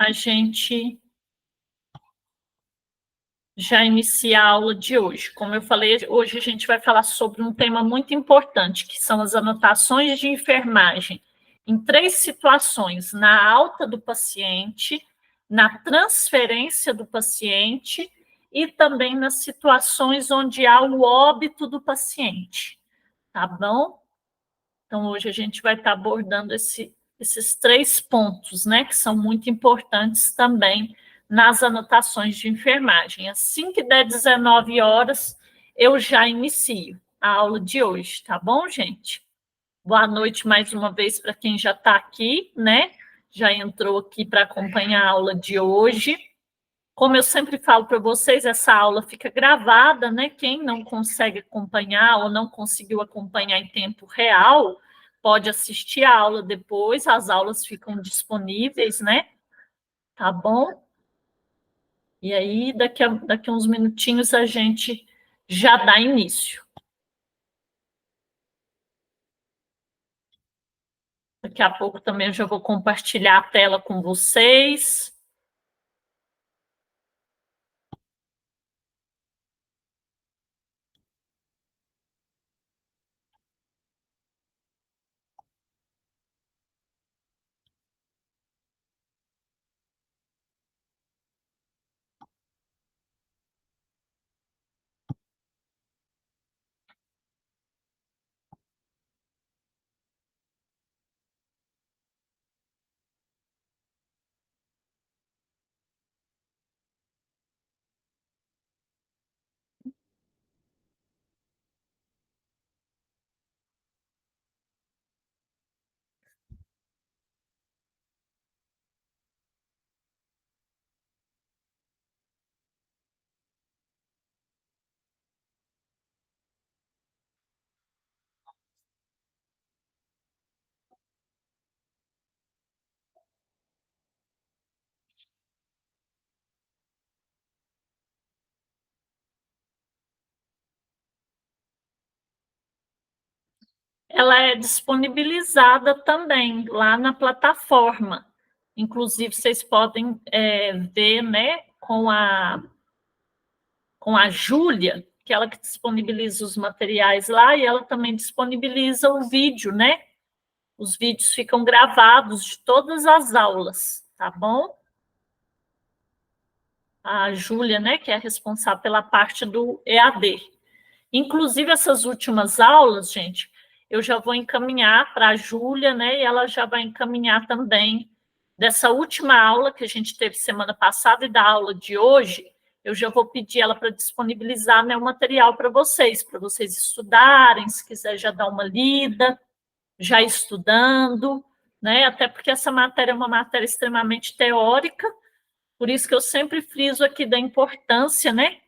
a gente já inicia a aula de hoje. Como eu falei, hoje a gente vai falar sobre um tema muito importante, que são as anotações de enfermagem, em 3 situações: na alta do paciente, na transferência do paciente e também nas situações onde há o óbito do paciente, tá bom? Então, hoje a gente vai estar abordando esses 3 pontos, né, que são muito importantes também nas anotações de enfermagem. Assim que der 19 horas, eu já inicio a aula de hoje, tá bom, gente? Boa noite mais uma vez para quem já está aqui, né? Já entrou aqui para acompanhar a aula de hoje. Como eu sempre falo para vocês, essa aula fica gravada, né? Quem não consegue acompanhar ou não conseguiu acompanhar em tempo real, pode assistir a aula depois, as aulas ficam disponíveis, né? Tá bom? E aí, daqui a uns minutinhos, a gente já dá início. Daqui a pouco também eu já vou compartilhar a tela com vocês. Ela é disponibilizada também lá na plataforma. Inclusive, vocês podem ver, né, com a Júlia, que ela que disponibiliza os materiais lá, e ela também disponibiliza o vídeo, né? Os vídeos ficam gravados de todas as aulas, tá bom? A Júlia, né, que é responsável pela parte do EAD. Inclusive, essas últimas aulas, gente, eu já vou encaminhar para a Júlia, né? E ela já vai encaminhar também dessa última aula que a gente teve semana passada e da aula de hoje. Eu já vou pedir ela para disponibilizar, né, o material para vocês estudarem, se quiser já dar uma lida, já estudando, né? Até porque essa matéria é uma matéria extremamente teórica, por isso que eu sempre friso aqui da importância, né,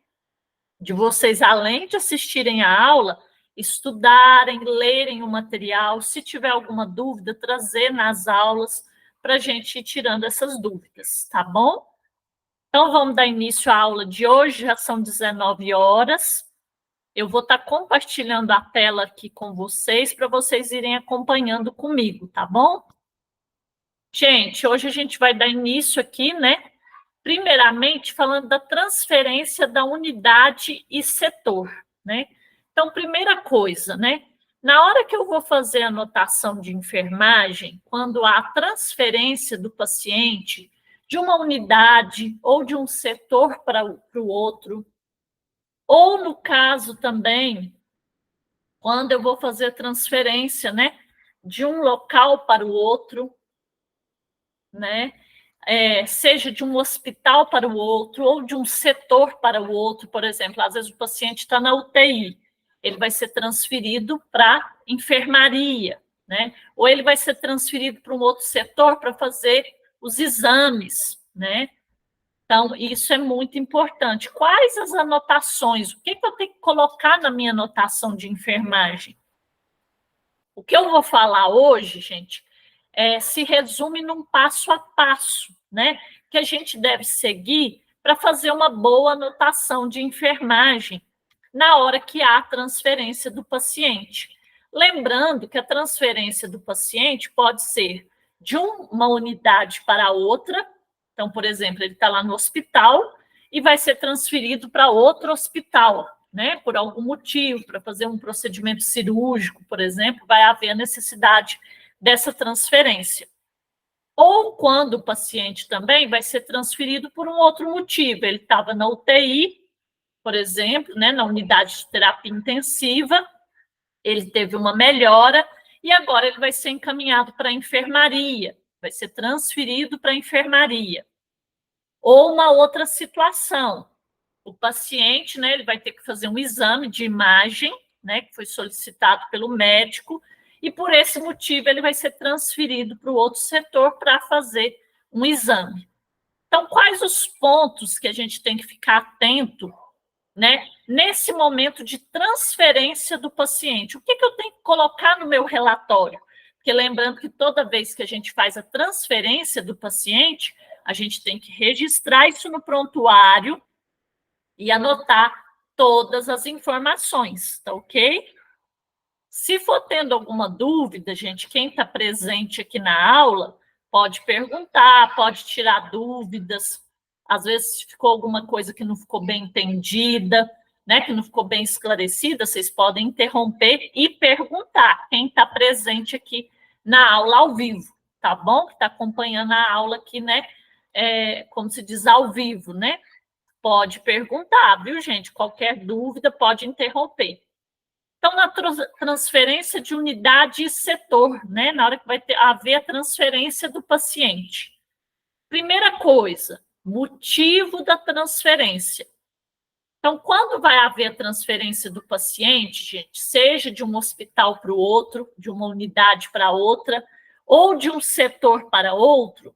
de vocês, além de assistirem a aula, estudarem, lerem o material, se tiver alguma dúvida, trazer nas aulas para a gente ir tirando essas dúvidas, tá bom? Então, vamos dar início à aula de hoje, já são 19 horas. Eu vou estar compartilhando a tela aqui com vocês, para vocês irem acompanhando comigo, tá bom? Gente, hoje a gente vai dar início aqui, né? Primeiramente, falando da transferência da unidade e setor, né? Então, primeira coisa, né? Na hora que eu vou fazer a anotação de enfermagem, quando há transferência do paciente de uma unidade ou de um setor para o outro, ou no caso também, quando eu vou fazer a transferência, né, de um local para o outro, né? Seja de um hospital para o outro, ou de um setor para o outro, por exemplo, às vezes o paciente está na UTI, ele vai ser transferido para enfermaria, né? Ou ele vai ser transferido para um outro setor para fazer os exames, né? Então, isso é muito importante. Quais as anotações? O que eu tenho que colocar na minha anotação de enfermagem? O que eu vou falar hoje, gente, se resume num passo a passo, né? Que a gente deve seguir para fazer uma boa anotação de enfermagem na hora que há a transferência do paciente. Lembrando que a transferência do paciente pode ser de uma unidade para outra, Então, por exemplo, ele está lá no hospital e vai ser transferido para outro hospital, né? Por algum motivo, para fazer um procedimento cirúrgico, por exemplo, vai haver a necessidade dessa transferência. Ou quando o paciente também vai ser transferido por um outro motivo. Ele estava na UTI, por exemplo, né, na unidade de terapia intensiva, ele teve uma melhora e agora ele vai ser encaminhado para a enfermaria, vai ser transferido para a enfermaria. Ou uma outra situação, o paciente, né, ele vai ter que fazer um exame de imagem, né, que foi solicitado pelo médico, e por esse motivo ele vai ser transferido para o outro setor para fazer um exame. Então, quais os pontos que a gente tem que ficar atento, né, nesse momento de transferência do paciente? O que eu tenho que colocar no meu relatório? Porque lembrando que toda vez que a gente faz a transferência do paciente, a gente tem que registrar isso no prontuário e anotar todas as informações, tá ok? Se for tendo alguma dúvida, gente, quem está presente aqui na aula pode perguntar, pode tirar dúvidas. Às vezes ficou alguma coisa que não ficou bem entendida, né, que não ficou bem esclarecida, vocês podem interromper e perguntar. Quem está presente aqui na aula ao vivo, tá bom? Que está acompanhando a aula aqui, né? Como se diz, ao vivo, né? Pode perguntar, viu, gente? Qualquer dúvida pode interromper. Então, na transferência de unidade e setor, né? Na hora que vai haver a transferência do paciente. Primeira coisa, motivo da transferência. Então, quando vai haver a transferência do paciente, gente, seja de um hospital para o outro, de uma unidade para outra, ou de um setor para outro,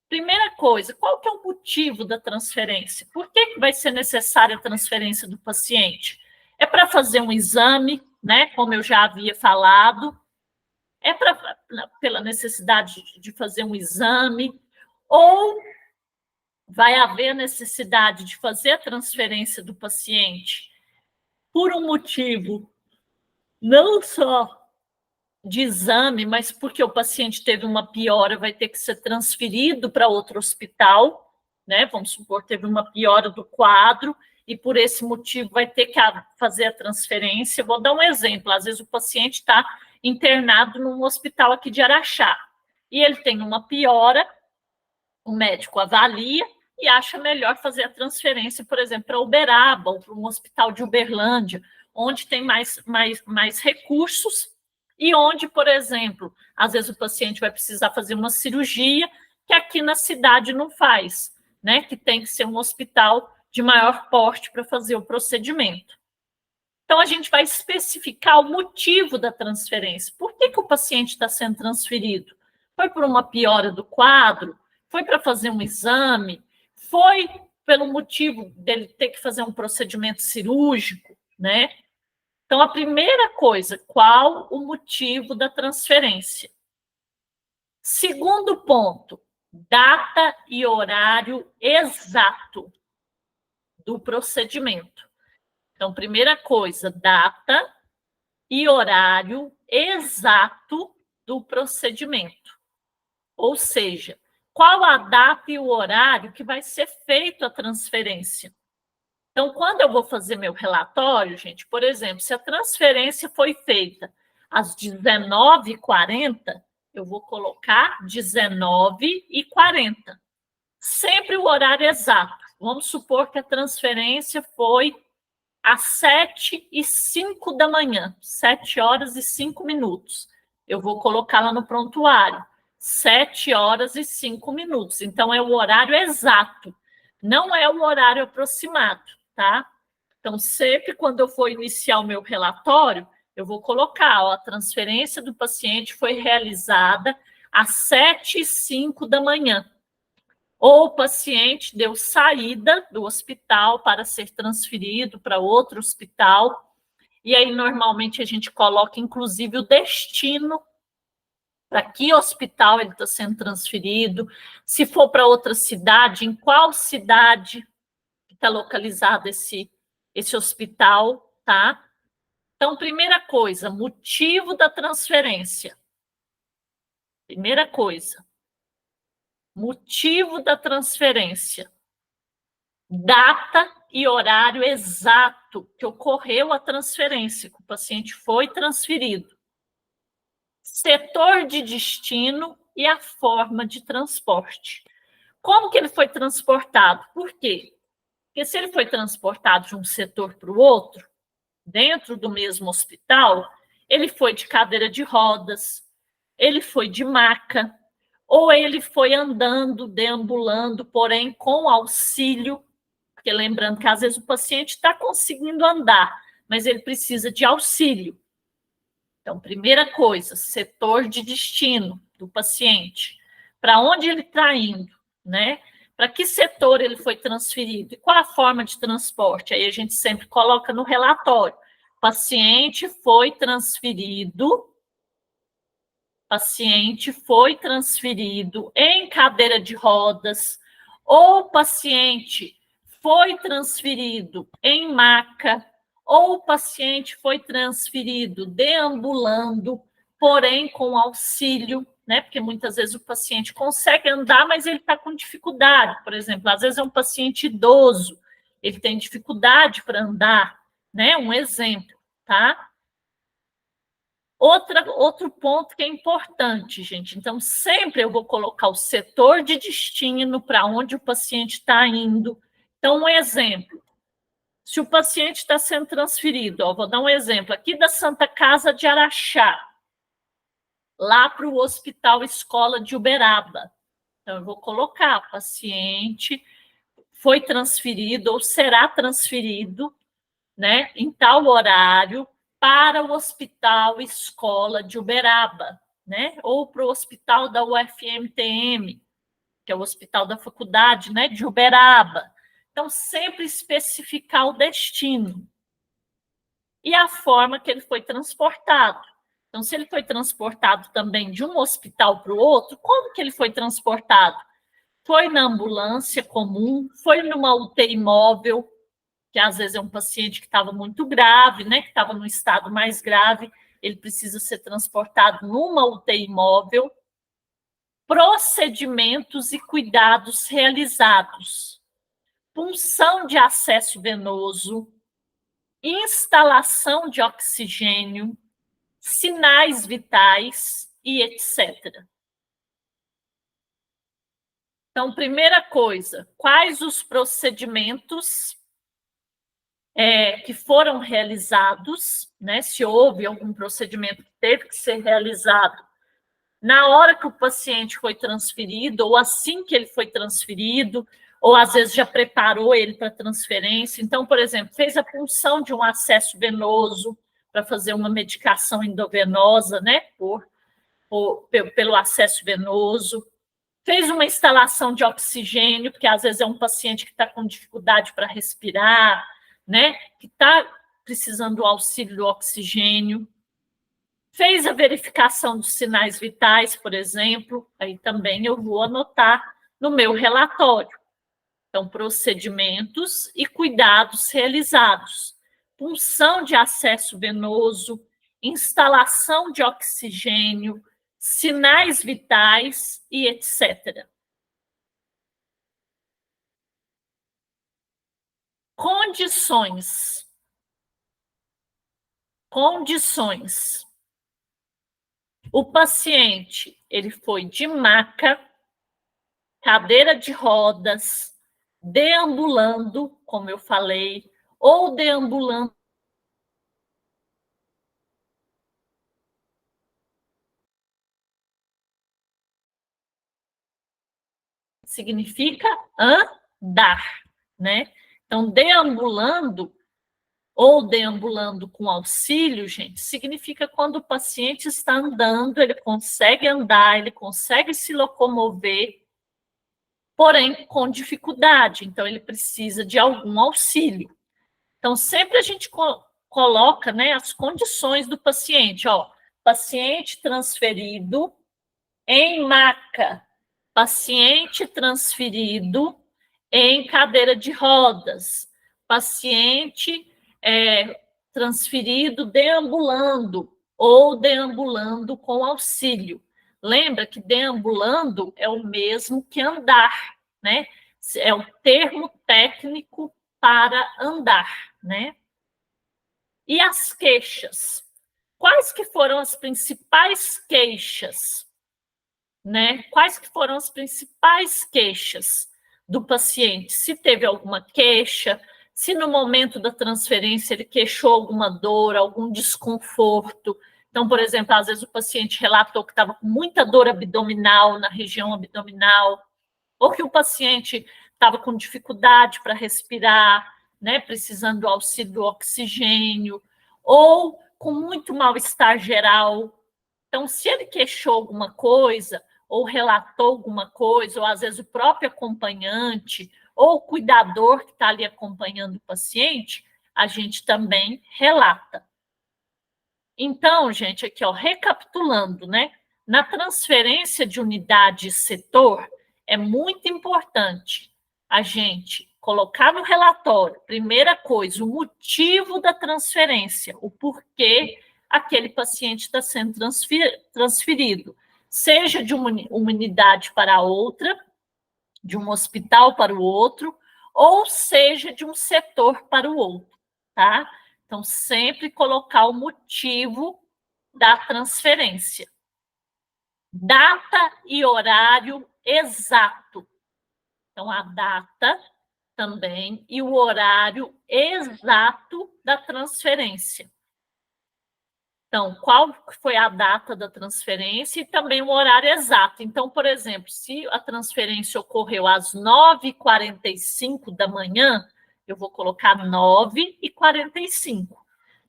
primeira coisa, qual que é o motivo da transferência? Por que vai ser necessária a transferência do paciente? É para fazer um exame, né? Como eu já havia falado, pela necessidade de fazer um exame, ou vai haver necessidade de fazer a transferência do paciente por um motivo não só de exame, mas porque o paciente teve uma piora, vai ter que ser transferido para outro hospital, né? Vamos supor, teve uma piora do quadro, e por esse motivo vai ter que fazer a transferência. Vou dar um exemplo: às vezes o paciente está internado num hospital aqui de Araxá, e ele tem uma piora, o médico avalia e acha melhor fazer a transferência, por exemplo, para Uberaba ou para um hospital de Uberlândia, onde tem mais recursos e onde, por exemplo, às vezes o paciente vai precisar fazer uma cirurgia que aqui na cidade não faz, né? Que tem que ser um hospital de maior porte para fazer o procedimento. Então, a gente vai especificar o motivo da transferência. Por que o paciente está sendo transferido? Foi por uma piora do quadro? Foi para fazer um exame? Foi pelo motivo dele ter que fazer um procedimento cirúrgico, né? Então, a primeira coisa, qual o motivo da transferência? Segundo ponto, data e horário exato do procedimento. Então, primeira coisa, data e horário exato do procedimento. Ou seja, qual a data e o horário que vai ser feita a transferência. Então, quando eu vou fazer meu relatório, gente, por exemplo, se a transferência foi feita às 19h40, eu vou colocar 19h40. Sempre o horário exato. Vamos supor que a transferência foi às 7h05 da manhã, 7h05. Eu vou colocar lá no prontuário, 7h05. Então, é o horário exato, não é o horário aproximado, tá? Então, sempre quando eu for iniciar o meu relatório, eu vou colocar, ó, a transferência do paciente foi realizada às 7h05 da manhã. Ou o paciente deu saída do hospital para ser transferido para outro hospital, e aí normalmente a gente coloca inclusive o destino, para que hospital ele está sendo transferido, se for para outra cidade, em qual cidade está localizado esse hospital, tá? Então, primeira coisa, motivo da transferência. Primeira coisa. motivo da transferência, data e horário exato que ocorreu a transferência, que o paciente foi transferido, setor de destino e a forma de transporte. Como que ele foi transportado? Por quê? Porque se ele foi transportado de um setor para o outro, dentro do mesmo hospital, ele foi de cadeira de rodas, ele foi de maca, ou ele foi andando, deambulando, porém com auxílio, porque lembrando que às vezes o paciente está conseguindo andar, mas ele precisa de auxílio. Então, primeira coisa, setor de destino do paciente. Para onde ele está indo, né? Para que setor ele foi transferido? E qual a forma de transporte? Aí a gente sempre coloca no relatório. Paciente foi transferido em cadeira de rodas, ou paciente foi transferido em maca, ou o paciente foi transferido deambulando, porém com auxílio, né? Porque muitas vezes o paciente consegue andar, mas ele está com dificuldade. Por exemplo, às vezes é um paciente idoso, ele tem dificuldade para andar, né? Um exemplo, tá? Outro ponto que é importante, gente. Então, sempre eu vou colocar o setor de destino para onde o paciente está indo. Então, um exemplo. Se o paciente está sendo transferido, vou dar um exemplo aqui da Santa Casa de Araxá, lá para o Hospital Escola de Uberaba. Então, eu vou colocar, paciente foi transferido ou será transferido, né, em tal horário para o Hospital Escola de Uberaba, né, ou para o Hospital da UFMTM, que é o Hospital da Faculdade, né, de Uberaba. Então, sempre especificar o destino e a forma que ele foi transportado. Então, se ele foi transportado também de um hospital para o outro, como que ele foi transportado? Foi na ambulância comum, foi numa UTI móvel, que às vezes é um paciente que estava muito grave, né, que estava no estado mais grave, ele precisa ser transportado numa UTI móvel. Procedimentos e cuidados realizados. Punção de acesso venoso, instalação de oxigênio, sinais vitais e etc. Então, primeira coisa, quais os procedimentos que foram realizados, né? Se houve algum procedimento que teve que ser realizado na hora que o paciente foi transferido, ou assim que ele foi transferido, ou às vezes já preparou ele para transferência. Então, por exemplo, fez a punção de um acesso venoso para fazer uma medicação endovenosa, né? Pelo acesso venoso. Fez uma instalação de oxigênio, porque às vezes é um paciente que está com dificuldade para respirar, né? Que está precisando do auxílio do oxigênio. Fez a verificação dos sinais vitais, por exemplo, aí também eu vou anotar no meu relatório. Então, procedimentos e cuidados realizados. Punção de acesso venoso, instalação de oxigênio, sinais vitais e etc. Condições. Condições. O paciente, ele foi de maca, cadeira de rodas, deambulando, como eu falei, ou deambulando. Significa andar, né? Então, deambulando ou deambulando com auxílio, gente, significa quando o paciente está andando, ele consegue andar, ele consegue se locomover, porém com dificuldade, então ele precisa de algum auxílio. Então, sempre a gente coloca, né, as condições do paciente, paciente transferido em maca, paciente transferido em cadeira de rodas, paciente transferido deambulando ou deambulando com auxílio. Lembra que deambulando é o mesmo que andar, né? É o termo técnico para andar, né? E as queixas? Quais que foram as principais queixas, né? Quais que foram as principais queixas do paciente? Se teve alguma queixa, se no momento da transferência ele queixou alguma dor, algum desconforto. Então, por exemplo, às vezes o paciente relatou que estava com muita dor abdominal, na região abdominal, ou que o paciente estava com dificuldade para respirar, né, precisando do auxílio do oxigênio, ou com muito mal-estar geral. Então, se ele queixou alguma coisa, ou relatou alguma coisa, ou às vezes o próprio acompanhante, ou o cuidador que está ali acompanhando o paciente, a gente também relata. Então, gente, aqui, ó, recapitulando, né? Na transferência de unidade e setor, é muito importante a gente colocar no relatório, primeira coisa, o motivo da transferência, o porquê aquele paciente está sendo transferido, seja de uma unidade para outra, de um hospital para o outro, ou seja, de um setor para o outro, tá? Então, sempre colocar o motivo da transferência. Data e horário exato. Então, a data também e o horário exato da transferência. Então, qual foi a data da transferência e também o horário exato. Então, por exemplo, se a transferência ocorreu às 9h45 da manhã, eu vou colocar 9h45.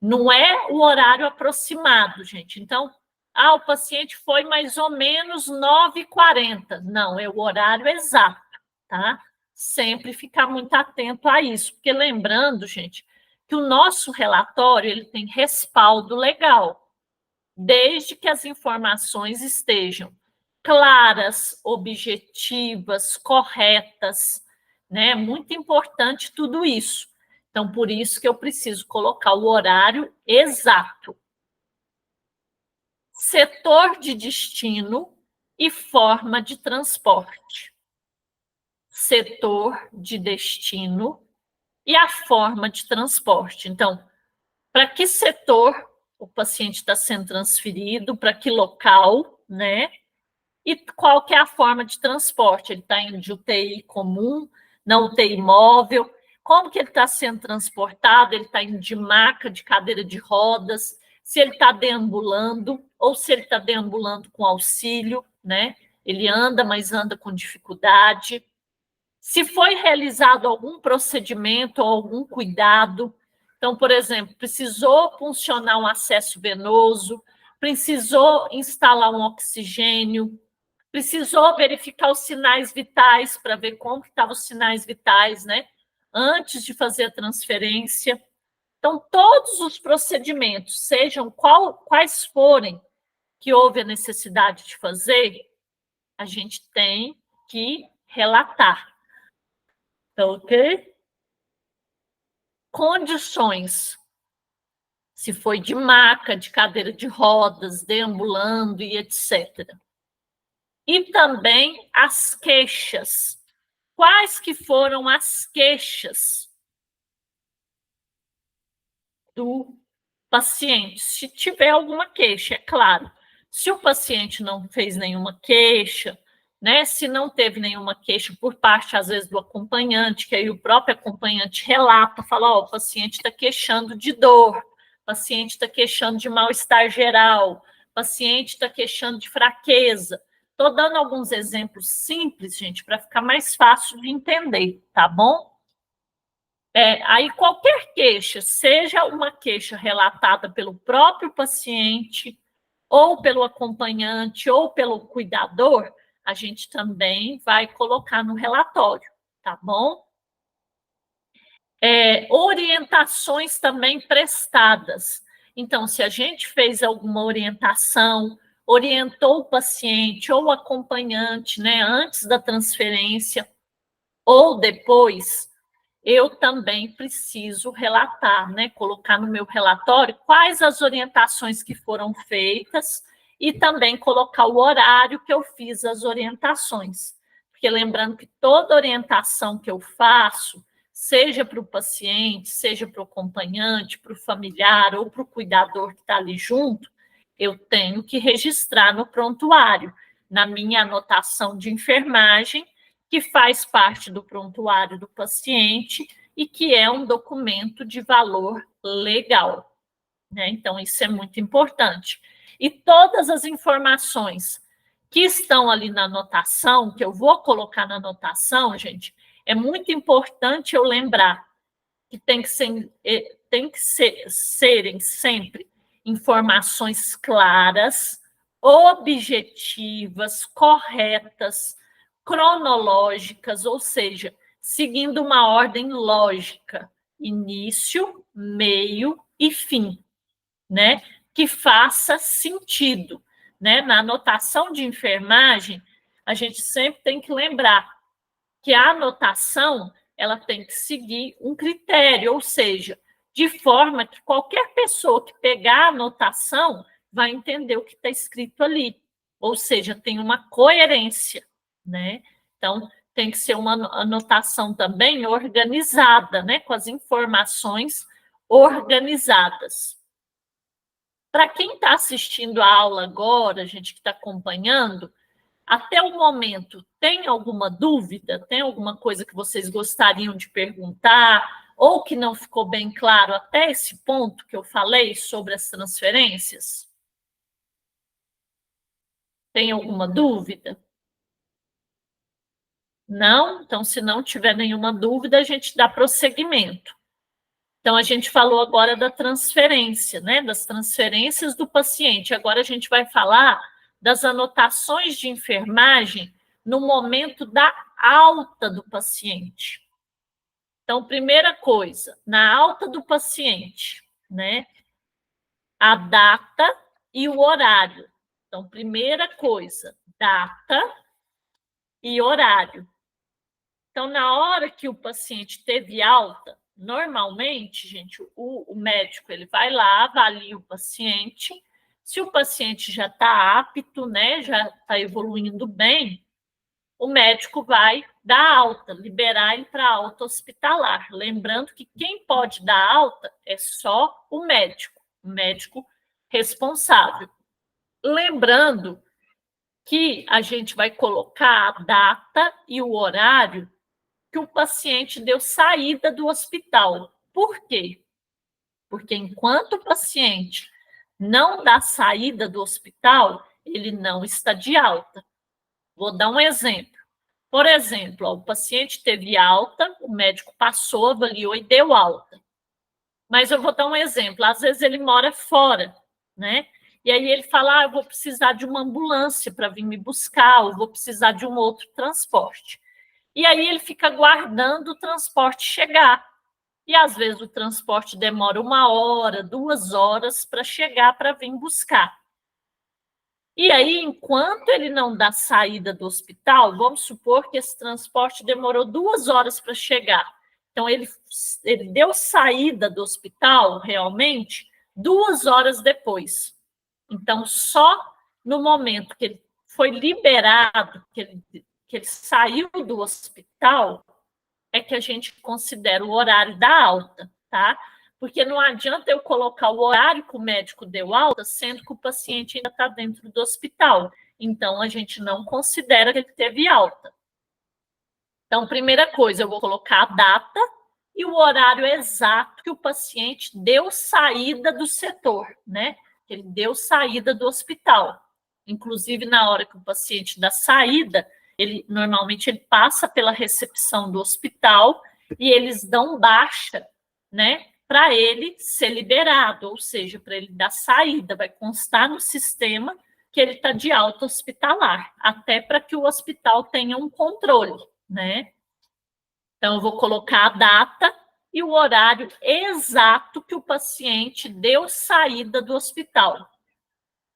Não é o horário aproximado, gente. Então, o paciente foi mais ou menos 9h40. Não, é o horário exato, tá? Sempre ficar muito atento a isso, porque lembrando, gente, que o nosso relatório ele tem respaldo legal, desde que as informações estejam claras, objetivas, corretas, né? Muito importante tudo isso. Então, por isso que eu preciso colocar o horário exato. Setor de destino e forma de transporte. Setor de destino e a forma de transporte. Então, para que setor o paciente está sendo transferido, para que local, né? E qual que é a forma de transporte? Ele está indo de UTI comum, na UTI móvel, como que ele está sendo transportado? Ele está indo de maca, de cadeira de rodas, se ele está deambulando, ou se ele está deambulando com auxílio, né? Ele anda, mas anda com dificuldade. Se foi realizado algum procedimento ou algum cuidado, então, por exemplo, precisou funcionar um acesso venoso, precisou instalar um oxigênio, precisou verificar os sinais vitais para ver como estavam os sinais vitais, né? Antes de fazer a transferência. Então, todos os procedimentos, sejam quais forem que houve a necessidade de fazer, a gente tem que relatar. Então, ok? Condições. Se foi de maca, de cadeira de rodas, deambulando e etc. E também as queixas. Quais que foram as queixas do paciente? Se tiver alguma queixa, é claro. Se o paciente não fez nenhuma queixa, né? Se não teve nenhuma queixa por parte, às vezes, do acompanhante, que aí o próprio acompanhante relata, fala, o paciente está queixando de dor, o paciente está queixando de mal-estar geral, o paciente está queixando de fraqueza. Estou dando alguns exemplos simples, gente, para ficar mais fácil de entender, tá bom? Aí qualquer queixa, seja uma queixa relatada pelo próprio paciente, ou pelo acompanhante, ou pelo cuidador, a gente também vai colocar no relatório, tá bom? Orientações também prestadas. Então, se a gente fez alguma orientação, orientou o paciente ou o acompanhante, né, antes da transferência ou depois, eu também preciso relatar, né, colocar no meu relatório quais as orientações que foram feitas e também colocar o horário que eu fiz as orientações. Porque lembrando que toda orientação que eu faço, seja para o paciente, seja para o acompanhante, para o familiar ou para o cuidador que está ali junto, eu tenho que registrar no prontuário, na minha anotação de enfermagem, que faz parte do prontuário do paciente e que é um documento de valor legal, né? Então, isso é muito importante. E todas as informações que estão ali na anotação, que eu vou colocar na anotação, gente, é muito importante eu lembrar que serem sempre informações claras, objetivas, corretas, cronológicas, ou seja, seguindo uma ordem lógica, início, meio e fim, né? Que faça sentido, né? Na anotação de enfermagem, a gente sempre tem que lembrar que a anotação ela tem que seguir um critério, ou seja, de forma que qualquer pessoa que pegar a anotação vai entender o que está escrito ali, ou seja, tem uma coerência, né? Então, tem que ser uma anotação também organizada, né? Com as informações organizadas. Para quem está assistindo a aula agora, gente que está acompanhando, até o momento, tem alguma dúvida? Tem alguma coisa que vocês gostariam de perguntar? Ou que não ficou bem claro até esse ponto que eu falei sobre as transferências? Tem alguma dúvida? Não? Então, se não tiver nenhuma dúvida, a gente dá prosseguimento. Então, a gente falou agora da transferência, né? Das transferências do paciente. Agora a gente vai falar das anotações de enfermagem no momento da alta do paciente. Então, primeira coisa, na alta do paciente, né? A data e o horário. Então, primeira coisa, data e horário. Então, na hora que o paciente teve alta, normalmente, gente, o médico ele vai lá, avalia o paciente. Se o paciente já está apto, né, já está evoluindo bem, o médico vai dar alta, liberar ele para alta hospitalar. Lembrando que quem pode dar alta é só o médico responsável. Lembrando que a gente vai colocar a data e o horário que o paciente deu saída do hospital. Por quê? Porque enquanto o paciente não dá saída do hospital, ele não está de alta. Vou dar um exemplo. Por exemplo, o paciente teve alta, o médico passou, avaliou e deu alta. Mas eu vou dar um exemplo. Às vezes ele mora fora, né? E aí ele fala, eu vou precisar de uma ambulância para vir me buscar, ou vou precisar de um outro transporte. E aí ele fica aguardando o transporte chegar. E às vezes o transporte demora 1 hora, 2 horas para chegar para vir buscar. E aí, enquanto ele não dá saída do hospital, vamos supor que esse transporte demorou 2 horas para chegar. Então, ele deu saída do hospital, realmente, 2 horas depois. Então, só no momento que ele foi liberado, que ele saiu do hospital, é que a gente considera o horário da alta, tá? Porque não adianta eu colocar o horário que o médico deu alta, sendo que o paciente ainda está dentro do hospital. Então, a gente não considera que ele teve alta. Então, primeira coisa, eu vou colocar a data e o horário exato que o paciente deu saída do setor, né? Ele deu saída do hospital. Inclusive, na hora que o paciente dá saída, normalmente ele passa pela recepção do hospital e eles dão baixa, né? Para ele ser liberado, ou seja, para ele dar saída, vai constar no sistema que ele está de alta hospitalar, até para que o hospital tenha um controle, né? Então, eu vou colocar a data e o horário exato que o paciente deu saída do hospital.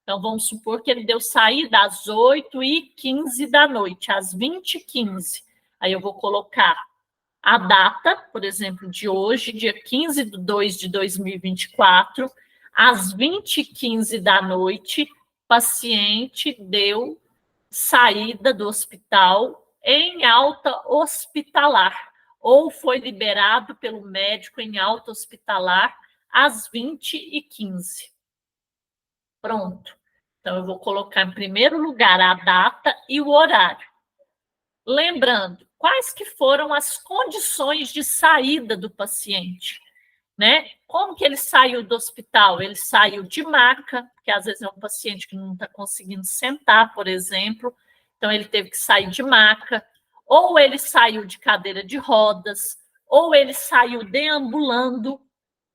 Então, vamos supor que ele deu saída às 8h15 da noite, às 20h15. Aí eu vou colocar a data, por exemplo, de hoje, dia 15/2/2024, às 20h15 da noite, paciente deu saída do hospital em alta hospitalar, ou foi liberado pelo médico em alta hospitalar às 20h15. Pronto. Então, eu vou colocar em primeiro lugar a data e o horário. Lembrando, quais que foram as condições de saída do paciente? Né? Como que ele saiu do hospital? Ele saiu de maca, porque às vezes é um paciente que não está conseguindo sentar, por exemplo, então ele teve que sair de maca, ou ele saiu de cadeira de rodas, ou ele saiu deambulando,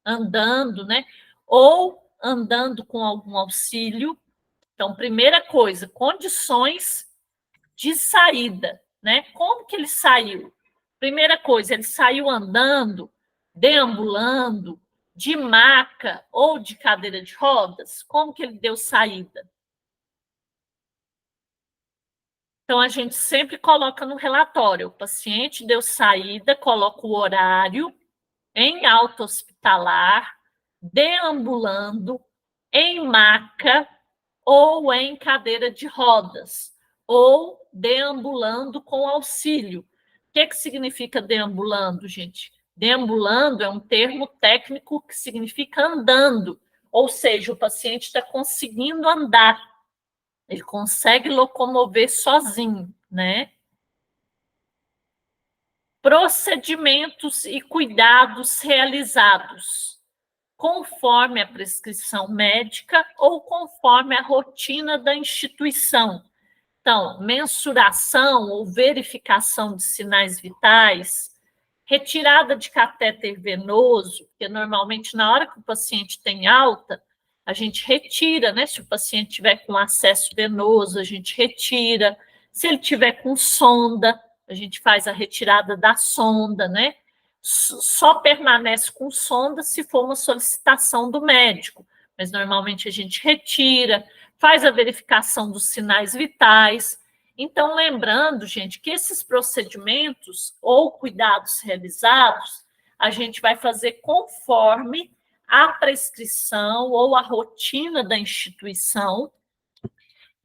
andando, né? Ou andando com algum auxílio. Então, primeira coisa, condições de saída, né? Como que ele saiu? Primeira coisa, ele saiu andando, deambulando, de maca ou de cadeira de rodas? Como que ele deu saída? Então, a gente sempre coloca no relatório, o paciente deu saída, coloca o horário, em alta hospitalar, deambulando, em maca ou em cadeira de rodas, ou deambulando com auxílio. O que significa deambulando, gente? Deambulando é um termo técnico que significa andando, ou seja, o paciente está conseguindo andar, ele consegue locomover sozinho, né? Procedimentos e cuidados realizados conforme a prescrição médica ou conforme a rotina da instituição. Então, mensuração ou verificação de sinais vitais, retirada de catéter venoso, porque normalmente na hora que o paciente tem alta, a gente retira, né? Se o paciente tiver com acesso venoso, a gente retira. Se ele tiver com sonda, a gente faz a retirada da sonda, né? Só permanece com sonda se for uma solicitação do médico, mas normalmente a gente retira, faz a verificação dos sinais vitais. Então, lembrando, gente, que esses procedimentos ou cuidados realizados, a gente vai fazer conforme a prescrição ou a rotina da instituição,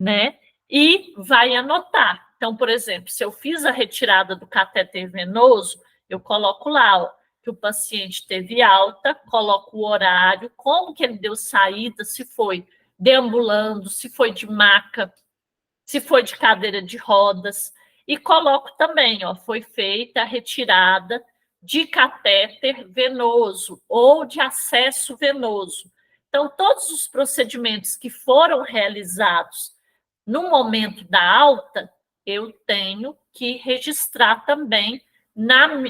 né? E vai anotar. Então, por exemplo, se eu fiz a retirada do catéter venoso, eu coloco lá, ó, que o paciente teve alta, coloco o horário, como que ele deu saída, se foi deambulando, se foi de maca, se foi de cadeira de rodas, e coloco também, ó, foi feita a retirada de catéter venoso ou de acesso venoso. Então, todos os procedimentos que foram realizados no momento da alta, eu tenho que registrar também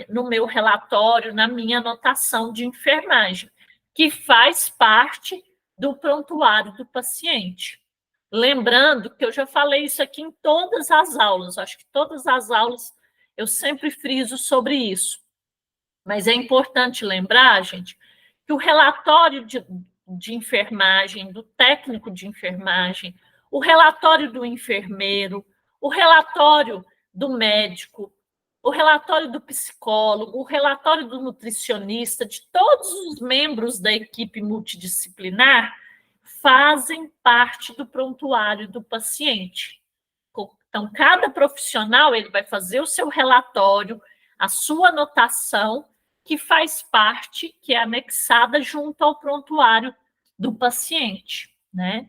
no meu relatório, na minha anotação de enfermagem, que faz parte do prontuário do paciente. Lembrando que eu já falei isso aqui em todas as aulas, acho que todas as aulas eu sempre friso sobre isso. Mas é importante lembrar, gente, que o relatório de enfermagem, do técnico de enfermagem, o relatório do enfermeiro, o relatório do médico, o relatório do psicólogo, o relatório do nutricionista, de todos os membros da equipe multidisciplinar, fazem parte do prontuário do paciente. Então, cada profissional ele vai fazer o seu relatório, a sua anotação, que faz parte, que é anexada junto ao prontuário do paciente, né?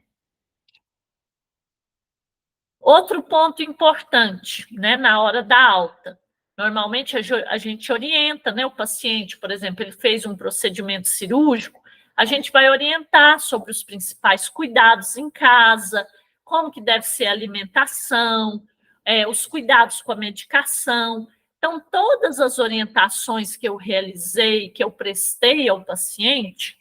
Outro ponto importante, né, na hora da alta. Normalmente a gente orienta, né, o paciente, por exemplo, ele fez um procedimento cirúrgico, a gente vai orientar sobre os principais cuidados em casa, como que deve ser a alimentação, os cuidados com a medicação. Então, todas as orientações que eu realizei, que eu prestei ao paciente,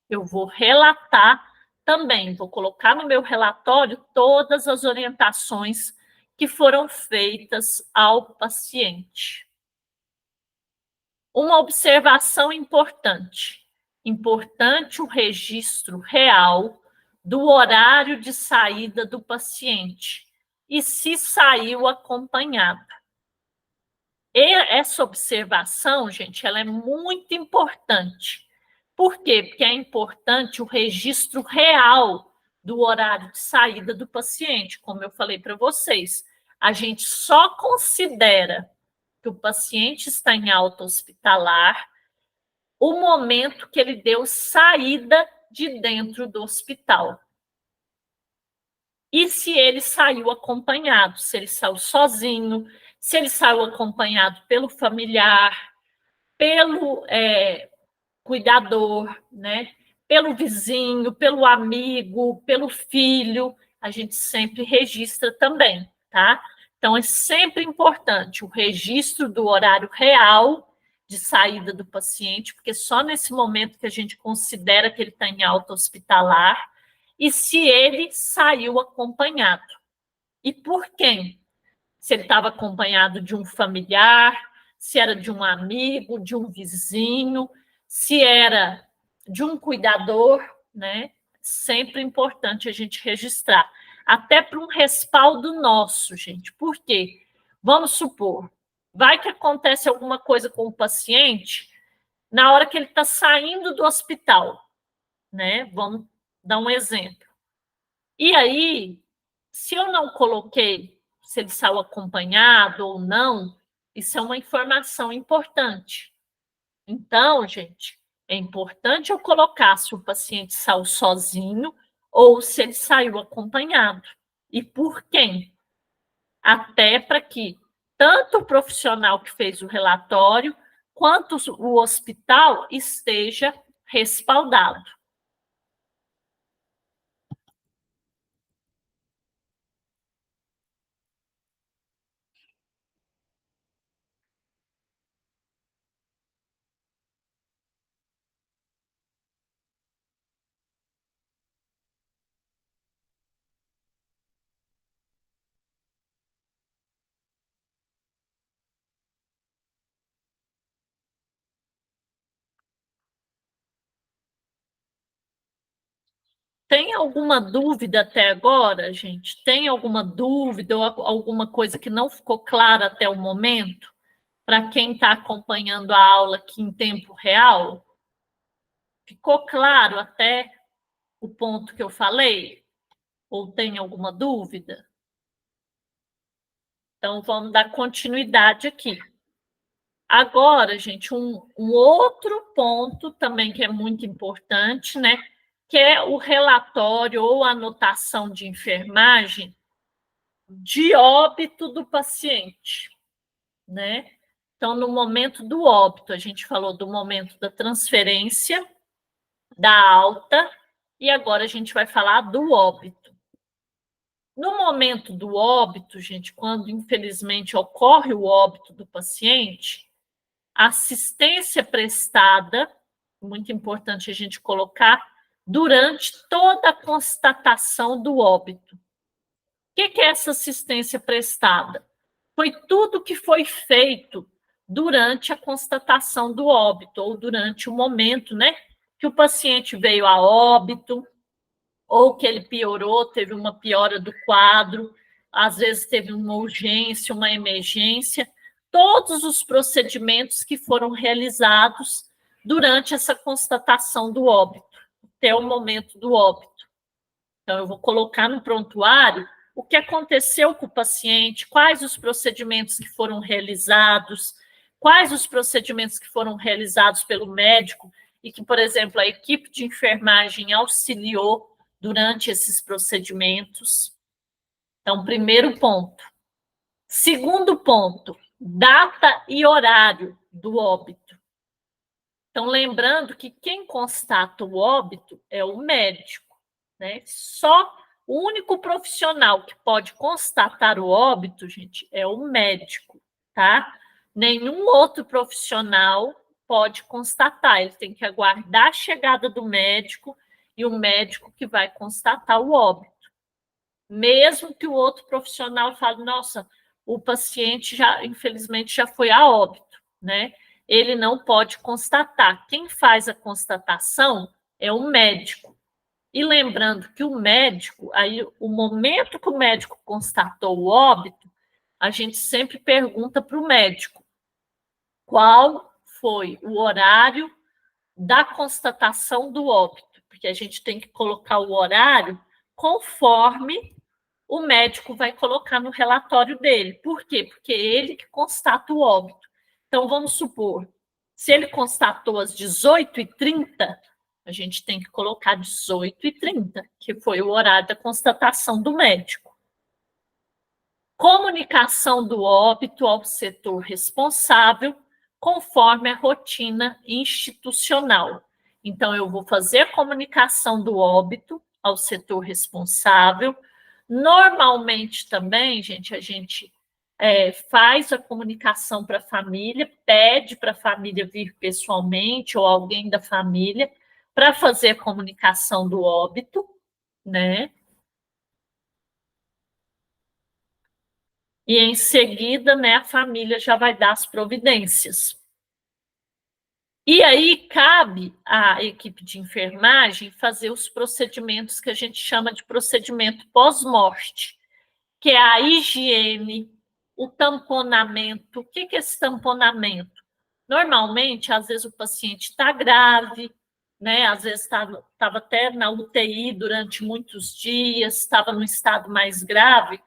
eu vou relatar também, vou colocar no meu relatório todas as orientações que foram feitas ao paciente. Uma observação importante. Importante o registro real do horário de saída do paciente e se saiu acompanhado. E essa observação, gente, ela é muito importante. Por quê? Porque é importante o registro real do horário de saída do paciente, como eu falei para vocês. A gente só considera que o paciente está em alta hospitalar o momento que ele deu saída de dentro do hospital. E se ele saiu acompanhado, se ele saiu sozinho, se ele saiu acompanhado pelo familiar, pelo cuidador, né? Pelo vizinho, pelo amigo, pelo filho, a gente sempre registra também, tá? Então, é sempre importante o registro do horário real de saída do paciente, porque só nesse momento que a gente considera que ele está em alta hospitalar, e se ele saiu acompanhado. E por quem? Se ele estava acompanhado de um familiar, se era de um amigo, de um vizinho, se era de um cuidador, né? Sempre importante a gente registrar. Até para um respaldo nosso, gente. Por quê? Vamos supor, vai que acontece alguma coisa com o paciente na hora que ele está saindo do hospital, né? Vamos dar um exemplo. E aí, se eu não coloquei se ele saiu acompanhado ou não, isso é uma informação importante. Então, gente, é importante eu colocar se o paciente saiu sozinho ou se ele saiu acompanhado. E por quem? Até para que tanto o profissional que fez o relatório quanto o hospital esteja respaldado. Tem alguma dúvida até agora, gente? Tem alguma dúvida ou alguma coisa que não ficou clara até o momento? Para quem está acompanhando a aula aqui em tempo real? Ficou claro até o ponto que eu falei? Ou tem alguma dúvida? Então, vamos dar continuidade aqui. Agora, gente, um outro ponto também que é muito importante, né? Que é o relatório ou anotação de enfermagem de óbito do paciente, né? Então, no momento do óbito, a gente falou do momento da transferência, da alta, e agora a gente vai falar do óbito. No momento do óbito, gente, quando infelizmente ocorre o óbito do paciente, a assistência prestada, muito importante a gente colocar, durante toda a constatação do óbito. O que é essa assistência prestada? Foi tudo que foi feito durante a constatação do óbito, ou durante o momento, né, que o paciente veio a óbito, ou que ele piorou, teve uma piora do quadro, às vezes teve uma urgência, uma emergência, todos os procedimentos que foram realizados durante essa constatação do óbito, até o momento do óbito. Então, eu vou colocar no prontuário o que aconteceu com o paciente, quais os procedimentos que foram realizados, quais os procedimentos que foram realizados pelo médico e que, por exemplo, a equipe de enfermagem auxiliou durante esses procedimentos. Então, primeiro ponto. Segundo ponto, data e horário do óbito. Então, lembrando que quem constata o óbito é o médico, né? Só o único profissional que pode constatar o óbito, gente, é o médico, tá? Nenhum outro profissional pode constatar, ele tem que aguardar a chegada do médico e o médico que vai constatar o óbito. Mesmo que o outro profissional fale, nossa, o paciente já, infelizmente, já foi a óbito, né? Ele não pode constatar. Quem faz a constatação é o médico. E lembrando que o médico, aí o momento que o médico constatou o óbito, a gente sempre pergunta para o médico qual foi o horário da constatação do óbito, porque a gente tem que colocar o horário conforme o médico vai colocar no relatório dele. Por quê? Porque é ele que constata o óbito. Então, vamos supor, se ele constatou às 18h30, a gente tem que colocar 18h30, que foi o horário da constatação do médico. Comunicação do óbito ao setor responsável, conforme a rotina institucional. Então, eu vou fazer a comunicação do óbito ao setor responsável. Normalmente também, gente, a gente faz a comunicação para a família, pede para a família vir pessoalmente ou alguém da família para fazer a comunicação do óbito, né? E em seguida, né, a família já vai dar as providências. E aí cabe à equipe de enfermagem fazer os procedimentos que a gente chama de procedimento pós-morte, que é a higiene, o tamponamento. O que é esse tamponamento? Normalmente, às vezes o paciente está grave, né? Às vezes estava até na UTI durante muitos dias, estava no estado mais grave,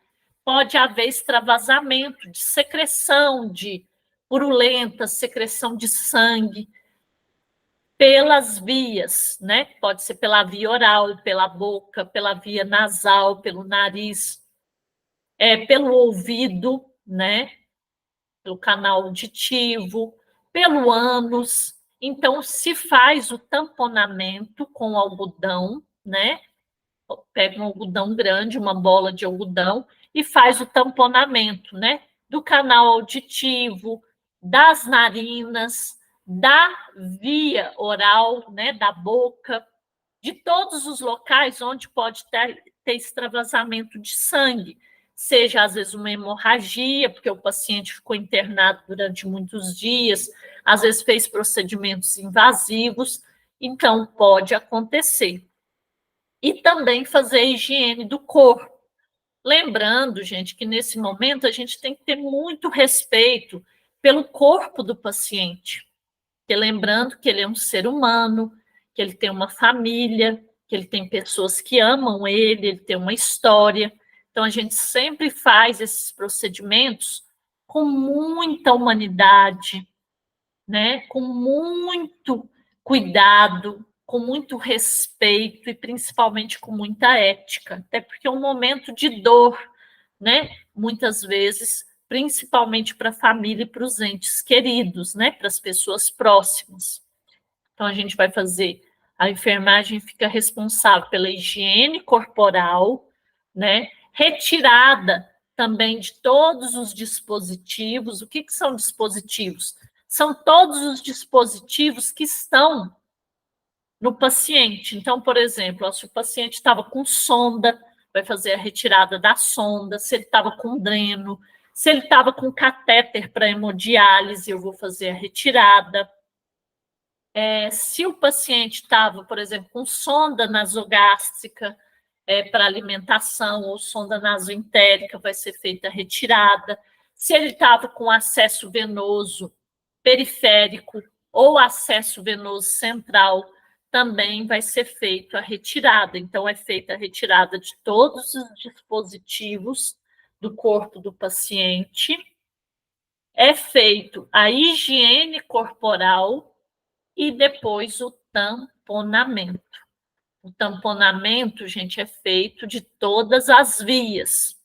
pode haver extravasamento de secreção de purulenta, secreção de sangue pelas vias, né? Pode ser pela via oral, pela boca, pela via nasal, pelo nariz, pelo ouvido, né? Pelo canal auditivo, pelo ânus. Então, se faz o tamponamento com algodão, né? Pega um algodão grande, uma bola de algodão, e faz o tamponamento, né? Do canal auditivo, das narinas, da via oral, né? Da boca, de todos os locais onde pode ter extravasamento de sangue, seja às vezes uma hemorragia, porque o paciente ficou internado durante muitos dias, às vezes fez procedimentos invasivos, então pode acontecer. E também fazer a higiene do corpo. Lembrando, gente, que nesse momento a gente tem que ter muito respeito pelo corpo do paciente. Porque lembrando que ele é um ser humano, que ele tem uma família, que ele tem pessoas que amam ele tem uma história. Então, a gente sempre faz esses procedimentos com muita humanidade, né? Com muito cuidado, com muito respeito e principalmente com muita ética, até porque é um momento de dor, né? Muitas vezes, principalmente para a família e para os entes queridos, né? Para as pessoas próximas. Então, a gente vai fazer, a enfermagem fica responsável pela higiene corporal, né? Retirada também de todos os dispositivos. O que são dispositivos? São todos os dispositivos que estão no paciente. Então, por exemplo, se o paciente estava com sonda, vai fazer a retirada da sonda. Se ele estava com dreno, se ele estava com catéter para hemodiálise, eu vou fazer a retirada. Se o paciente estava, por exemplo, com sonda nasogástrica para alimentação ou sonda nasoentérica, vai ser feita a retirada. Se ele estava com acesso venoso periférico ou acesso venoso central, também vai ser feita a retirada. Então, é feita a retirada de todos os dispositivos do corpo do paciente, é feito a higiene corporal e depois o tamponamento. O tamponamento, gente, é feito de todas as vias.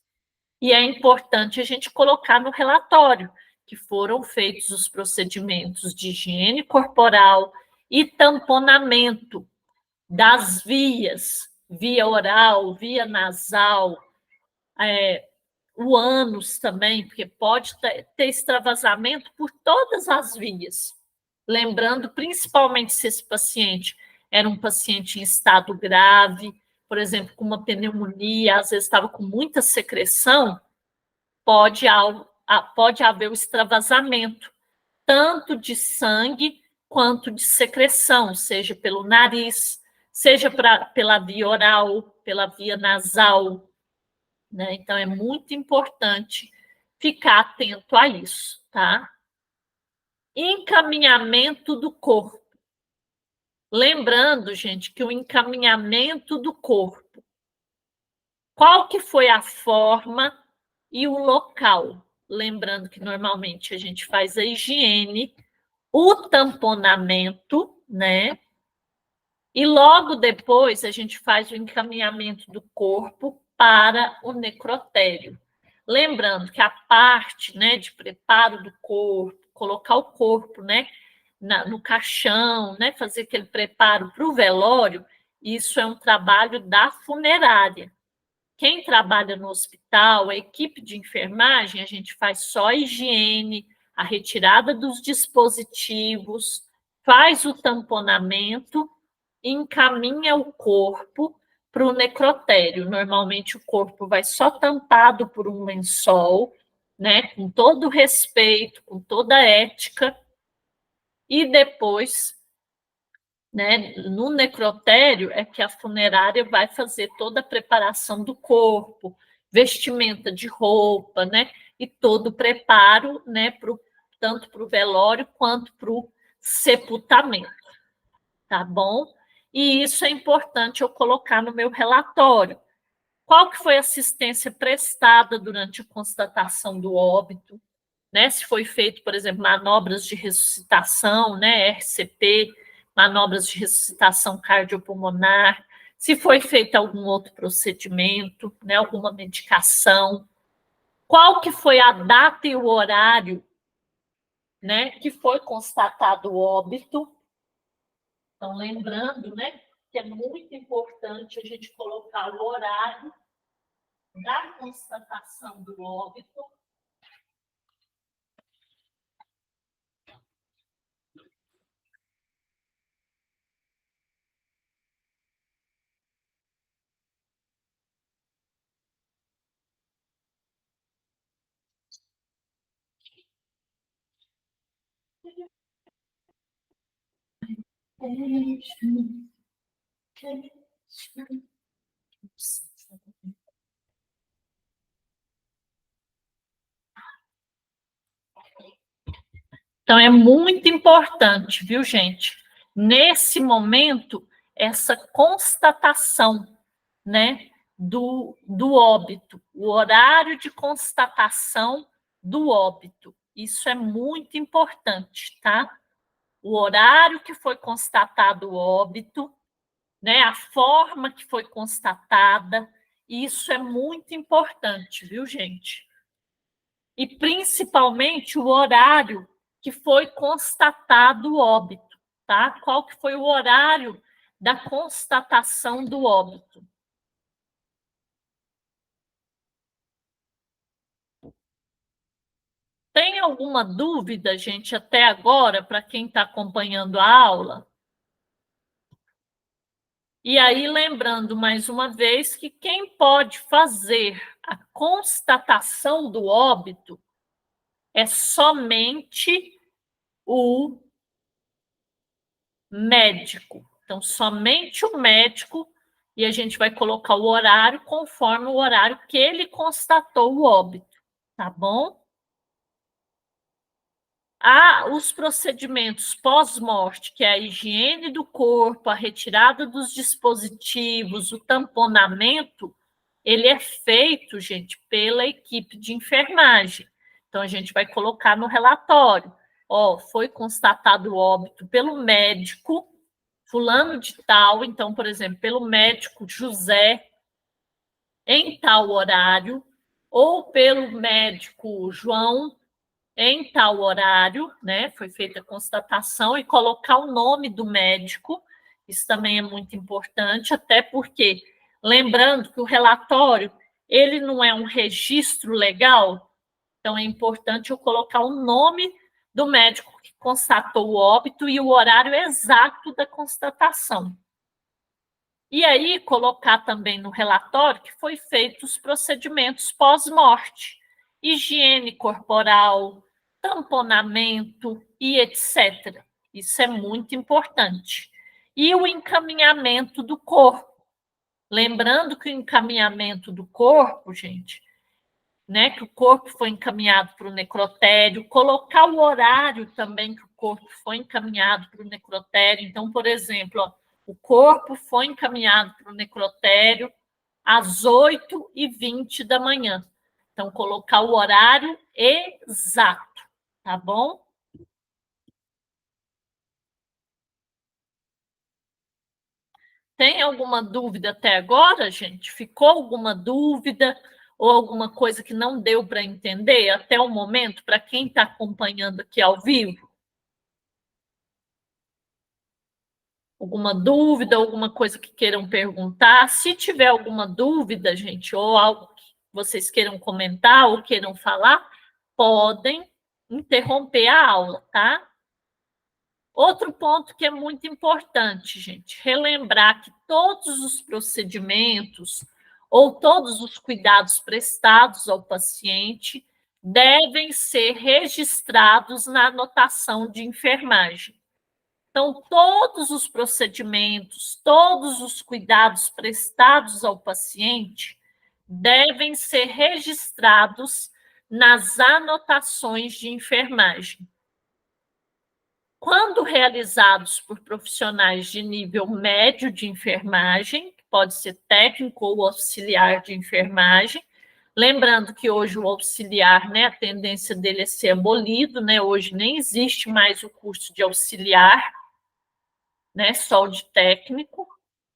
E é importante a gente colocar no relatório que foram feitos os procedimentos de higiene corporal e tamponamento das vias, via oral, via nasal, o ânus também, porque pode ter extravasamento por todas as vias. Lembrando, principalmente se esse paciente era um paciente em estado grave, por exemplo, com uma pneumonia, às vezes estava com muita secreção, pode haver o extravasamento, tanto de sangue quanto de secreção, seja pelo nariz, seja pela via oral, pela via nasal, né? Então, é muito importante ficar atento a isso, tá? Encaminhamento do corpo. Lembrando, gente, que o encaminhamento do corpo Qual que foi a forma e o local? Lembrando que normalmente a gente faz a higiene, o tamponamento, né? E logo depois a gente faz o encaminhamento do corpo para o necrotério. Lembrando que a parte, né, de preparo do corpo, colocar o corpo, né, no caixão, né, fazer aquele preparo para o velório, isso é um trabalho da funerária. Quem trabalha no hospital, a equipe de enfermagem, a gente faz só a higiene, a retirada dos dispositivos, faz o tamponamento, encaminha o corpo para o necrotério. Normalmente o corpo vai só tampado por um lençol, né, com todo o respeito, com toda a ética, e depois, né, no necrotério é que a funerária vai fazer toda a preparação do corpo, vestimenta de roupa, né, e todo o preparo, né, tanto para o velório quanto para o sepultamento, tá bom? E isso é importante eu colocar no meu relatório. Qual que foi a assistência prestada durante a constatação do óbito? Né? Se foi feito, por exemplo, manobras de ressuscitação, né? RCP, manobras de ressuscitação cardiopulmonar, se foi feito algum outro procedimento, né? Alguma medicação. Qual que foi a data e o horário, né? Que foi constatado o óbito? Então, lembrando, né? Que é muito importante a gente colocar o horário da constatação do óbito. Então, é muito importante, viu, gente? Nesse momento, essa constatação, né, do óbito, o horário de constatação do óbito. Isso é muito importante, tá? O horário que foi constatado o óbito, né, a forma que foi constatada, isso é muito importante, viu, gente? E principalmente o horário que foi constatado o óbito, tá? Qual que foi o horário da constatação do óbito? Tem alguma dúvida, gente, até agora, para quem está acompanhando a aula? E aí, lembrando mais uma vez que quem pode fazer a constatação do óbito é somente o médico. Então, somente o médico, e a gente vai colocar o horário conforme o horário que ele constatou o óbito, tá bom? Os procedimentos pós-morte, que é a higiene do corpo, a retirada dos dispositivos, o tamponamento, ele é feito, gente, pela equipe de enfermagem. Então, a gente vai colocar no relatório. Foi constatado o óbito pelo médico fulano de tal, então, por exemplo, pelo médico José, em tal horário, ou pelo médico João, em tal horário, né? Foi feita a constatação e colocar o nome do médico. Isso também é muito importante, até porque, lembrando que o relatório, ele não é um registro legal, então é importante eu colocar o nome do médico que constatou o óbito e o horário exato da constatação. E aí colocar também no relatório que foi feitos os procedimentos pós-morte, higiene corporal, tamponamento e etc. Isso é muito importante. E o encaminhamento do corpo. Lembrando que o encaminhamento do corpo, gente, né, que o corpo foi encaminhado para o necrotério, colocar o horário também que o corpo foi encaminhado para o necrotério. Então, por exemplo, o corpo foi encaminhado para o necrotério às 8h20 da manhã. Então, colocar o horário exato, tá bom? Tem alguma dúvida até agora, gente? Ficou alguma dúvida ou alguma coisa que não deu para entender até o momento, para quem está acompanhando aqui ao vivo? Alguma dúvida, alguma coisa que queiram perguntar? Se tiver alguma dúvida, gente, ou algo que vocês queiram comentar ou queiram falar, podem interromper a aula, tá? Outro ponto que é muito importante, gente, relembrar que todos os procedimentos ou todos os cuidados prestados ao paciente devem ser registrados na anotação de enfermagem. Então, todos os procedimentos, todos os cuidados prestados ao paciente devem ser registrados nas anotações de enfermagem. Quando realizados por profissionais de nível médio de enfermagem, pode ser técnico ou auxiliar de enfermagem, lembrando que hoje o auxiliar, né, a tendência dele é ser abolido, né, hoje nem existe mais o curso de auxiliar, né, só o de técnico,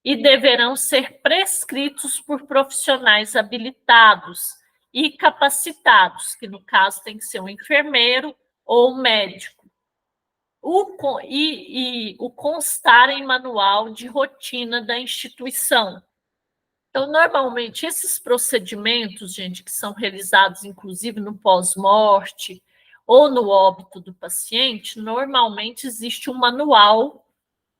e deverão ser prescritos por profissionais habilitados e capacitados, que no caso tem que ser um enfermeiro ou um médico. O constar em manual de rotina da instituição. Então, normalmente, esses procedimentos, gente, que são realizados, inclusive, no pós-morte ou no óbito do paciente, normalmente existe um manual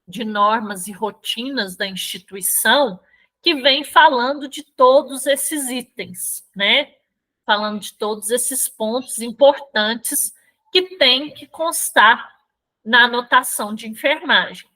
de normas e rotinas da instituição que vem falando de todos esses itens, né? Falando de todos esses pontos importantes que tem que constar na anotação de enfermagem.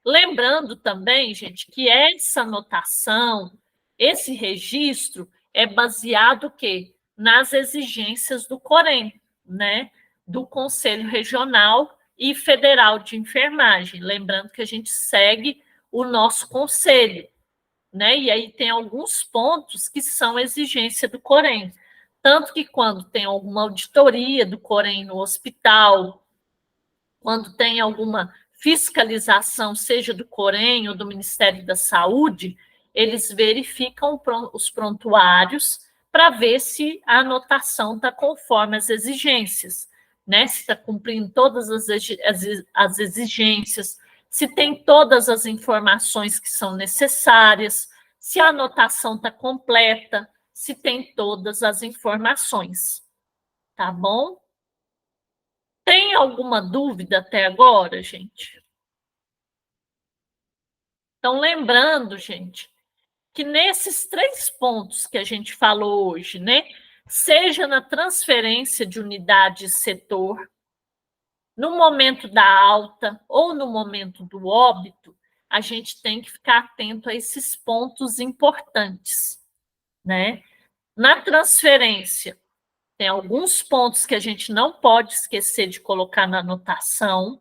Lembrando também, gente, que essa anotação, esse registro é baseado que nas exigências do COREN, né? Do Conselho Regional e Federal de Enfermagem. Lembrando que a gente segue o nosso conselho, né? E aí tem alguns pontos que são exigência do COREN. Tanto que quando tem alguma auditoria do COREN no hospital, quando tem alguma fiscalização, seja do COREN ou do Ministério da Saúde, eles verificam os prontuários para ver se a anotação está conforme as exigências, né? Se está cumprindo todas as exigências, se tem todas as informações que são necessárias, se a anotação está completa, se tem todas as informações. Tá bom? Tem alguma dúvida até agora, gente? Então, lembrando, gente, que nesses 3 pontos que a gente falou hoje, né? Seja na transferência de unidade e setor, no momento da alta ou no momento do óbito, a gente tem que ficar atento a esses pontos importantes, né? Na transferência, tem alguns pontos que a gente não pode esquecer de colocar na anotação,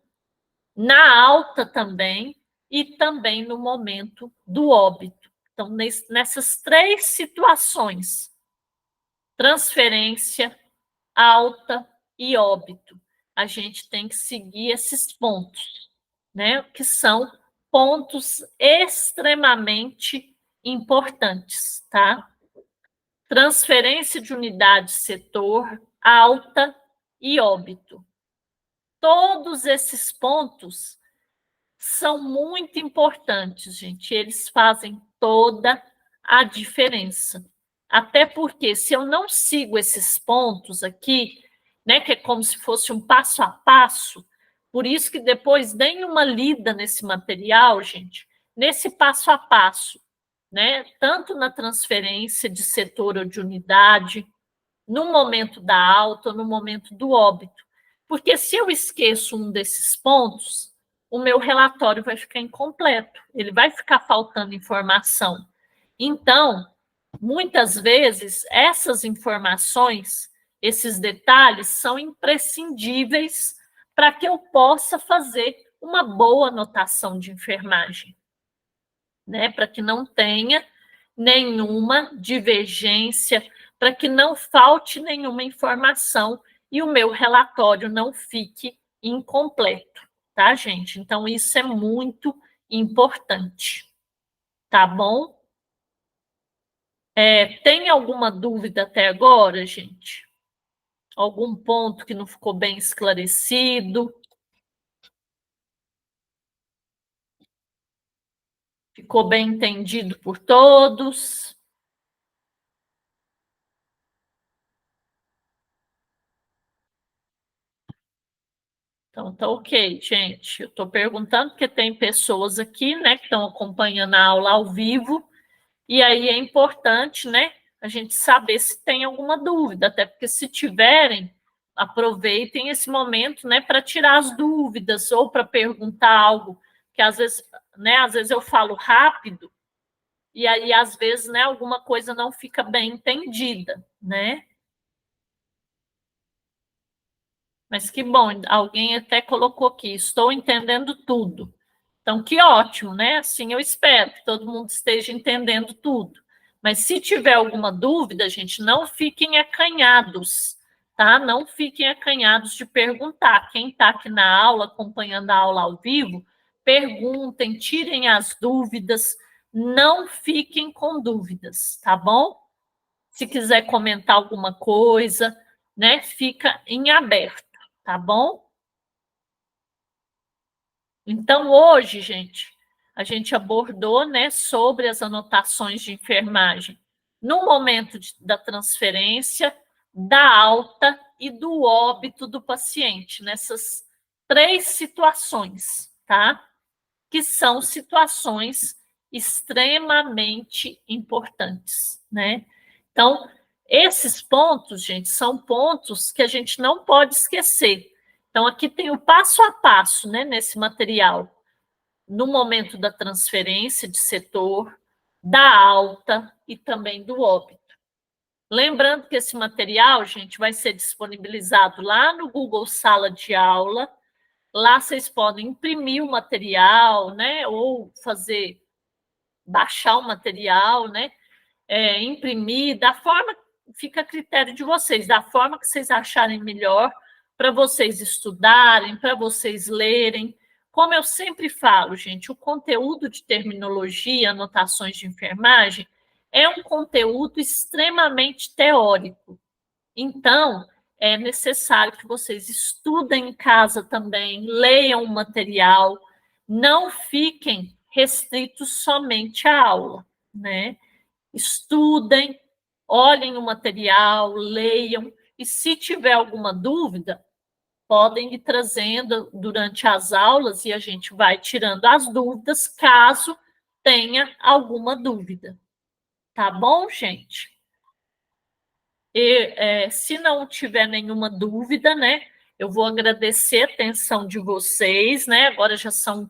na alta também, e também no momento do óbito. Então, nessas 3 situações, transferência, alta e óbito, a gente tem que seguir esses pontos, né? Que são pontos extremamente importantes, tá? Transferência de unidade setor, alta e óbito. Todos esses pontos são muito importantes, gente. Eles fazem toda a diferença. Até porque, se eu não sigo esses pontos aqui, né, que é como se fosse um passo a passo, por isso que depois deem uma lida nesse material, gente, nesse passo a passo, né, tanto na transferência de setor ou de unidade, no momento da alta, no momento do óbito. Porque se eu esqueço um desses pontos, o meu relatório vai ficar incompleto, ele vai ficar faltando informação. Então, muitas vezes, essas informações, esses detalhes, são imprescindíveis para que eu possa fazer uma boa anotação de enfermagem, né? Para que não tenha nenhuma divergência, para que não falte nenhuma informação e o meu relatório não fique incompleto, tá, gente? Então, isso é muito importante, tá bom? Tem alguma dúvida até agora, gente? Algum ponto que não ficou bem esclarecido? Ficou bem entendido por todos? Então, tá ok, gente. Eu estou perguntando porque tem pessoas aqui, né, que estão acompanhando a aula ao vivo, e aí é importante, né, a gente saber se tem alguma dúvida, até porque se tiverem, aproveitem esse momento, né, para tirar as dúvidas ou para perguntar algo, que às vezes eu falo rápido, e aí às vezes, né, alguma coisa não fica bem entendida, né? Mas que bom, alguém até colocou aqui, estou entendendo tudo. Então, que ótimo, né? Assim eu espero que todo mundo esteja entendendo tudo. Mas se tiver alguma dúvida, gente, não fiquem acanhados, tá? Não fiquem acanhados de perguntar. Quem está aqui na aula, acompanhando a aula ao vivo, perguntem, tirem as dúvidas, não fiquem com dúvidas, tá bom? Se quiser comentar alguma coisa, né, fica em aberto, tá bom? Então, hoje, gente, a gente abordou, né, sobre as anotações de enfermagem no momento da transferência, da alta e do óbito do paciente, nessas três situações, tá? Que são situações extremamente importantes, né? Então, esses pontos, gente, são pontos que a gente não pode esquecer. Então, aqui tem o passo a passo, né, nesse material, no momento da transferência de setor, da alta e também do óbito. Lembrando que esse material, gente, vai ser disponibilizado lá no Google Sala de Aula. Lá vocês podem imprimir o material, né, ou baixar o material, né, imprimir, da forma, fica a critério de vocês, da forma que vocês acharem melhor para vocês estudarem, para vocês lerem. Como eu sempre falo, gente, o conteúdo de terminologia, anotações de enfermagem, é um conteúdo extremamente teórico. Então, é necessário que vocês estudem em casa também, leiam o material, não fiquem restritos somente à aula, né? Estudem, olhem o material, leiam, e se tiver alguma dúvida, podem ir trazendo durante as aulas e a gente vai tirando as dúvidas, caso tenha alguma dúvida. Tá bom, gente? Se não tiver nenhuma dúvida, né, eu vou agradecer a atenção de vocês, né? Agora já são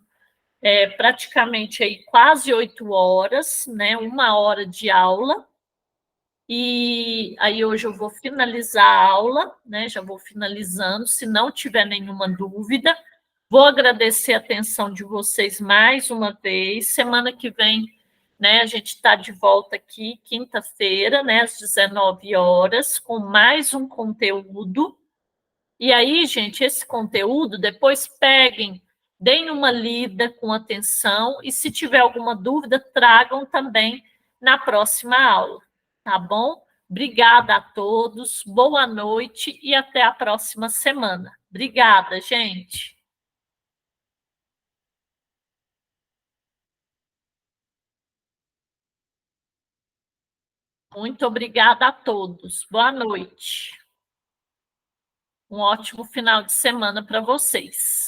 praticamente aí quase 8 horas, né? 1 hora de aula. E aí hoje eu vou finalizar a aula, né? Já vou finalizando, se não tiver nenhuma dúvida. Vou agradecer a atenção de vocês mais uma vez. Semana que vem, né, a gente está de volta aqui, quinta-feira, né, às 19 horas, com mais um conteúdo. E aí, gente, esse conteúdo, depois peguem, deem uma lida com atenção e, se tiver alguma dúvida, tragam também na próxima aula, tá bom? Obrigada a todos, boa noite e até a próxima semana. Obrigada, gente. Muito obrigada a todos. Boa noite. Um ótimo final de semana para vocês.